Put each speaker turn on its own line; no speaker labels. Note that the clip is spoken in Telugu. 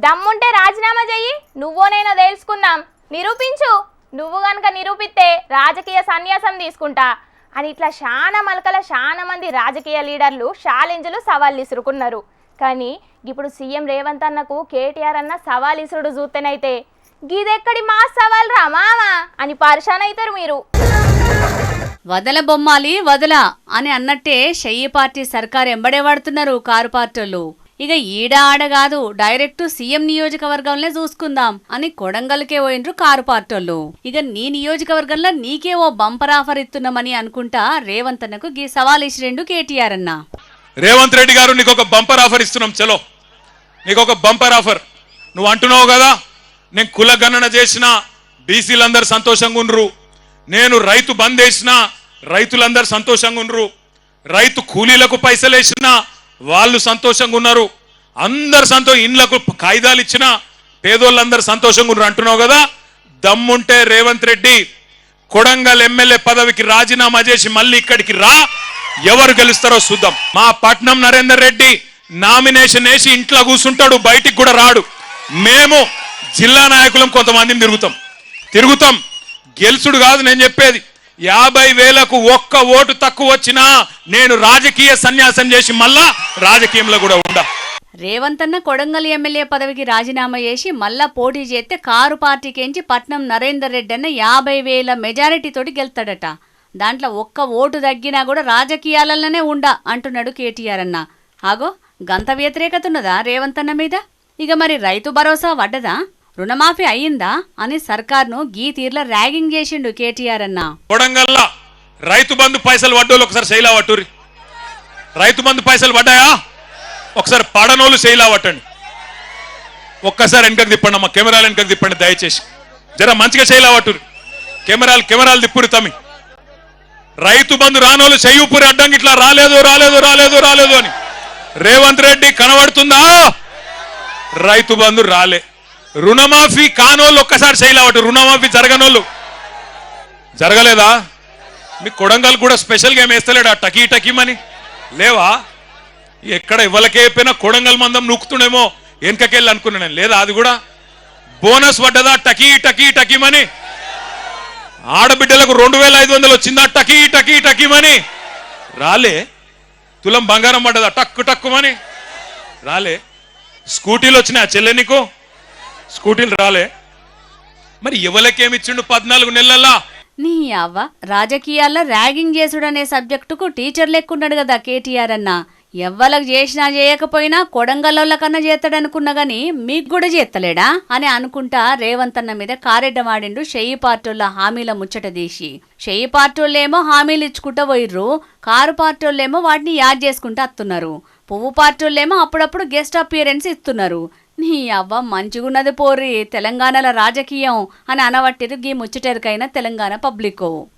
దమ్ముంటే రాజీనామా చెయ్యి, నువ్వోనేనో తెలుసుకుందాం, నిరూపించు. నువ్వు గనక నిరూపిస్తే రాజకీయ సన్యాసం తీసుకుంటా అని ఇట్లా చాలా మలకల చాలా మంది రాజకీయ లీడర్లు ఛాలెంజ్లు సవాళ్ళు ఇసురుకున్నారు. కానీ ఇప్పుడు సీఎం రేవంత్ అన్నకు కేటీఆర్ అన్న సవాల్ ఇసురుడు చూస్తేనైతే గిదెక్కడి మా సవాల్ రా మామా అని పరిశాన్ అవుతారు మీరు.
వదల బొమ్మాలి వదల అని అన్నట్టే షయ్యి పార్టీ సర్కారు ఎంబడే వాడుతున్నారు కారు పార్టీలు. ఇక ఈడ ఆడ కాదు, డైరెక్ట్ సీఎం నియోజకవర్గంలో చూసుకుందాం అని కొడంగల్కే పోయినరు కారు పార్టీలు. ఇక నీ నియోజకవర్గంలో నీకే ఓ బంపర్ ఆఫర్ ఇస్తున్నామని అనుకుంటా రేవంత్ అన్నకు గీ సవాల్ ఇచ్చిరెండు కేటీఆర్ అన్న.
రేవంత్ రెడ్డి గారు నీకు ఒక బంపర్ ఆఫర్ ఇస్తున్నాం, చలో నీకు ఒక బంపర్ ఆఫర్. నువ్వు అంటున్నావు కదా నేను కుల గణన చేసిన బీసీలందరూ సంతోషంగా ఉండ్రు, నేను రైతు బంద్ వేసిన రైతులందరూ సంతోషంగా ఉండ్రు, రైతు కూలీలకు పైసలు వేసిన వాళ్ళు సంతోషంగా ఉన్నారు, అందరు ఇండ్లకు కాయిదాలు ఇచ్చిన పేదోళ్ళందరూ సంతోషంగా ఉన్నారు అంటున్నావు కదా. దమ్ముంటే రేవంత్ రెడ్డి కొడంగల్ ఎమ్మెల్యే పదవికి రాజీనామా చేసి మళ్ళీ ఇక్కడికి రా, ఎవరు గెలుస్తారో చూద్దాం. మా పట్నం నరేందర్ రెడ్డి నామినేషన్ వేసి ఇంట్లో కూర్చుంటాడు, బయటికి కూడా రాడు. మేము జిల్లా నాయకులం కొంతమందిని తిరుగుతాం. గెలుచుడు కాదు నేను చెప్పేది, 50,000కు ఒక్క ఓటు తక్కువ వచ్చినా నేను రాజకీయ సన్యాసం చేసి మళ్ళా రాజకీయంలో కూడా ఉండా.
రేవంత్ అన్న కొడంగల్ ఎమ్మెల్యే పదవికి రాజీనామా చేసి మళ్ళా పోటీ చేస్తే కారు పార్టీకేంచి పట్నం నరేందర్ రెడ్డి అన్న 50,000 మెజారిటీతోటి గెలుతాడట. దాంట్లో ఒక్క ఓటు తగ్గినా కూడా రాజకీయాలలోనే ఉండా అంటున్నాడు కేటీఆర్ అన్న. ఆగో గంత వ్యతిరేకత ఉన్నదా రేవంత్ అన్న మీద? ఇక మరి రైతు భరోసా వడ్డదా, రుణమాఫీ అయ్యిందా అని సర్కార్ను గీ తీర్ల ర్యాగింగ్ చేసిండు కేటీఆర్ అన్న.
కొడంగల్లా రైతు బంధు పైసలు వడ్డోళ్ళు ఒకసారి శైలా వట్టురి. రైతు బంధు పైసలు పడ్డాయా? ఒకసారి పడనోళ్ళు శైలా వట్టండి. ఒక్కసారి వెనకకు తిప్పండి అమ్మా, కెమెరాలు వెనకకు తిప్పండి దయచేసి, జర మంచిగా శైలా వట్టురి. కెమెరాలు తిప్పురి తమ్మి. రైతు బంధు రానోళ్ళు చెయ్యూపురి అడ్డంకి ఇట్లా రాలేదు అని. రేవంత్ రెడ్డి కనబడుతుందా? రైతు బంధు రాలే. రుణమాఫీ కానోళ్ళు ఒక్కసారి శైలావట్టు. రుణమాఫీ జరగనోళ్ళు జరగలేదా? మీ కొడంగల్ కూడా స్పెషల్గా ఏం వేస్తలేడా టకీమని లేవా? ఎక్కడ ఇవ్వలకే అయిపోయినా కొడంగల్ మందం నూకుతుండేమో వెనకకెళ్ళి అనుకున్నా నేను. లేదా అది కూడా బోనస్ పడ్డదా టకీమని? ఆడబిడ్డలకు 2,500 వచ్చిందా టకీమని? రాలే. తులం బంగారం పడ్డదా టక్కుమని? రాలే. స్కూటీలు వచ్చినాయా చెల్లె నీకు? స్కూటీలు రాలే. మరి ఎవరికేమిచ్చిండు 14 నెలలా?
నీ అవ్వ రాజకీయాల్లో ర్యాగింగ్ చేసుడనే సబ్జెక్టుకు టీచర్ లెక్కున్నాడు కదా కేటీఆర్ అన్న. ఎవ్వలకు చేసినా చేయకపోయినా కొడంగల్లోళ్ళ కన్నా చేస్తాడనుకున్నా గాని మీకు కూడా చేస్తలేడా అని అనుకుంటా రేవంత్ అన్న మీద కారెడ్డమాడిండు షెయ్యి పార్టీల హామీల ముచ్చట తీసి. షెయ్యి పార్టీలేమో హామీలు ఇచ్చుకుంటా పోయిర్రు, కారు పార్టీలేమో వాటిని యాడ్ చేసుకుంటూ వస్తున్నారు, పువ్వు పార్టీలేమో అప్పుడప్పుడు గెస్ట్ అపియరెన్స్ ఇస్తున్నారు. నీ అవ్వ మంచిగున్నది పోర్రి తెలంగాణల రాజకీయం అని అనవట్టిరు గీ ముచ్చటెరకైన తెలంగాణ పబ్లిక్.